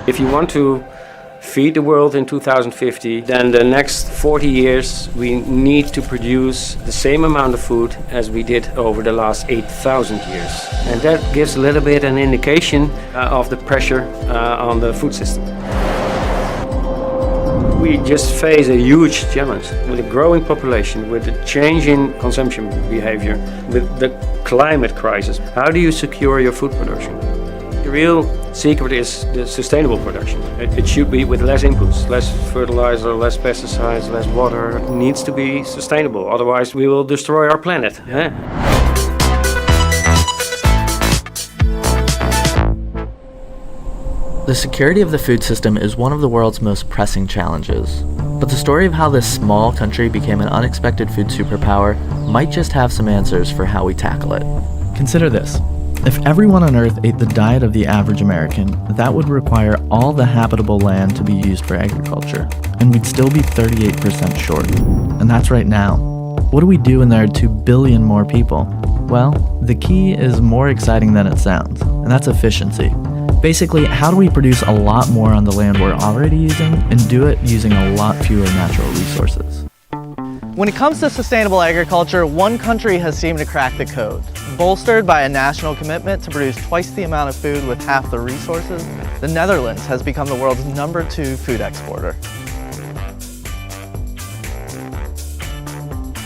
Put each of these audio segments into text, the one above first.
If you want to feed the world in 2050, then the next 40 years we need to produce the same amount of food as we did over the last 8,000 years. And that gives a little bit an indication of the pressure on the food system. We just face a huge challenge with a growing population, with a change in consumption behavior, with the climate crisis. How do you secure your food production? The real secret is the sustainable production. It should be with less inputs, less fertilizer, less pesticides, less water. It needs to be sustainable, otherwise we will destroy our planet. Yeah. The security of the food system is one of the world's most pressing challenges. But the story of how this small country became an unexpected food superpower might just have some answers for how we tackle it. Consider this. If everyone on Earth ate the diet of the average American, that would require all the habitable land to be used for agriculture, and we'd still be 38% short. And that's right now. What do we do when there are 2 billion more people? Well, the key is more exciting than it sounds, and that's efficiency. Basically, how do we produce a lot more on the land we're already using and do it using a lot fewer natural resources? When it comes to sustainable agriculture, one country has seemed to crack the code. Bolstered by a national commitment to produce twice the amount of food with half the resources, the Netherlands has become the world's #2 food exporter.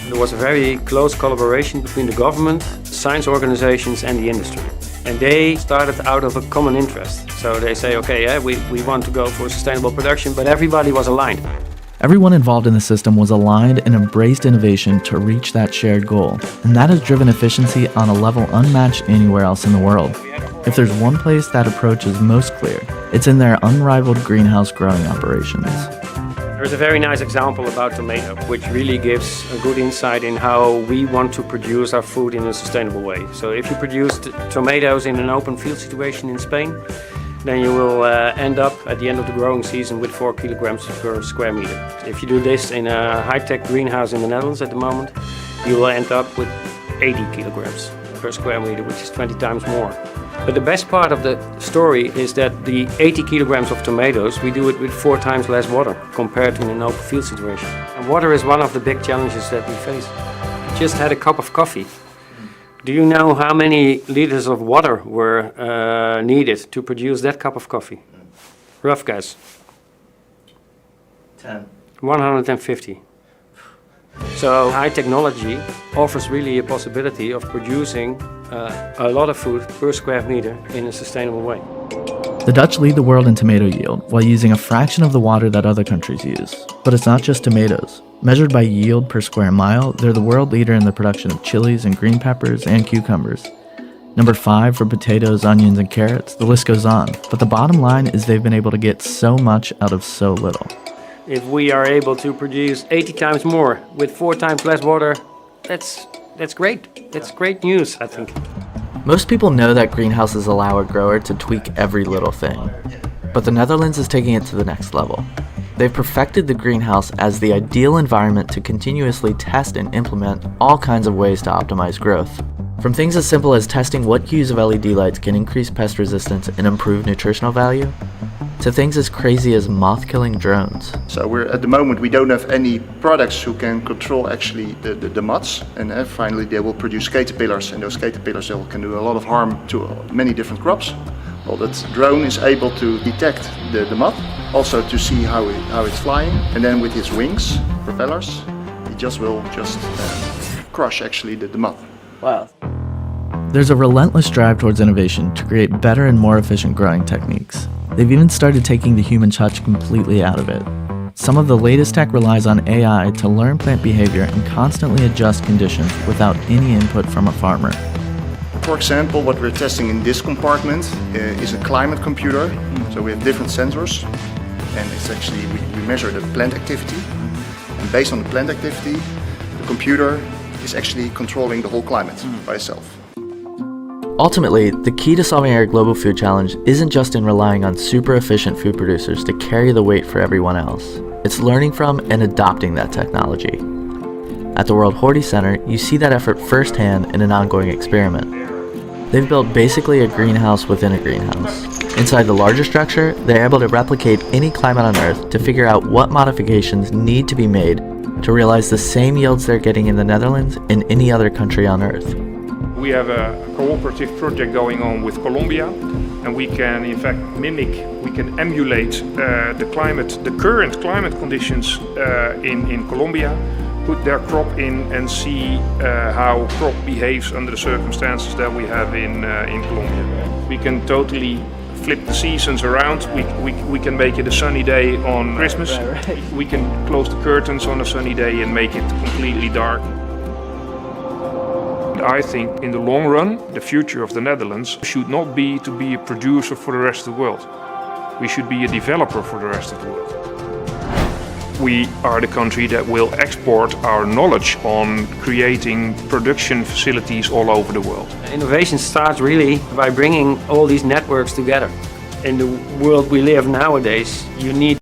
There was a very close collaboration between the government, science organizations and the industry. And they started out of a common interest. So they say, okay, yeah, we want to go for sustainable production, but everybody was aligned. Everyone involved in the system was aligned and embraced innovation to reach that shared goal, and that has driven efficiency on a level unmatched anywhere else in the world. If there's one place that approach is most clear, it's in their unrivaled greenhouse growing operations. There's a very nice example about tomato, which really gives a good insight in how we want to produce our food in a sustainable way. So if you produce tomatoes in an open field situation in Spain, then you will end up at the end of the growing season with 4 kilograms per square meter. If you do this in a high-tech greenhouse in the Netherlands at the moment, you will end up with 80 kilograms per square meter, which is 20 times more. But the best part of the story is that the 80 kilograms of tomatoes, we do it with 4 times less water compared to an open field situation. And water is one of the big challenges that we face. We just had a cup of coffee. Do you know how many liters of water were needed to produce that cup of coffee? Rough guess. 10. 150. So high technology offers really a possibility of producing a lot of food per square meter in a sustainable way. The Dutch lead the world in tomato yield while using a fraction of the water that other countries use. But it's not just tomatoes. Measured by yield per square mile, they're the world leader in the production of chilies and green peppers and cucumbers. Number 5 for potatoes, onions, and carrots, the list goes on. But the bottom line is they've been able to get so much out of so little. If we are able to produce 80 times more with 4 times less water, that's great. That's great news, I think. Most people know that greenhouses allow a grower to tweak every little thing. But the Netherlands is taking it to the next level. They've perfected the greenhouse as the ideal environment to continuously test and implement all kinds of ways to optimize growth. From things as simple as testing what hues of LED lights can increase pest resistance and improve nutritional value, to things as crazy as moth-killing drones. So at the moment we don't have any products who can control actually the moths, and finally they will produce caterpillars, and those caterpillars can do a lot of harm to many different crops. Well, that drone is able to detect the moth, also to see how it's flying, and then with his wings, propellers, he will crush actually the moth. Wow. There's a relentless drive towards innovation to create better and more efficient growing techniques. They've even started taking the human touch completely out of it. Some of the latest tech relies on AI to learn plant behavior and constantly adjust conditions without any input from a farmer. For example, what we're testing in this compartment is a climate computer. So we have different sensors, and it's actually, we measure the plant activity. And based on the plant activity, the computer is actually controlling the whole climate by itself. Ultimately, the key to solving our global food challenge isn't just in relying on super efficient food producers to carry the weight for everyone else. It's learning from and adopting that technology. At the World Horti Center, you see that effort firsthand in an ongoing experiment. They've built basically a greenhouse within a greenhouse. Inside the larger structure, they're able to replicate any climate on Earth to figure out what modifications need to be made to realize the same yields they're getting in the Netherlands in any other country on Earth. We have a cooperative project going on with Colombia, and we can in fact we can emulate the current climate conditions in Colombia, put their crop in and see how crop behaves under the circumstances that we have in Colombia. We can totally flip the seasons around. We can make it a sunny day on Christmas. We can close the curtains on a sunny day and make it completely dark. I think in the long run, the future of the Netherlands should not be to be a producer for the rest of the world. We should be a developer for the rest of the world. We are the country that will export our knowledge on creating production facilities all over the world. Innovation starts really by bringing all these networks together. In the world we live nowadays, you need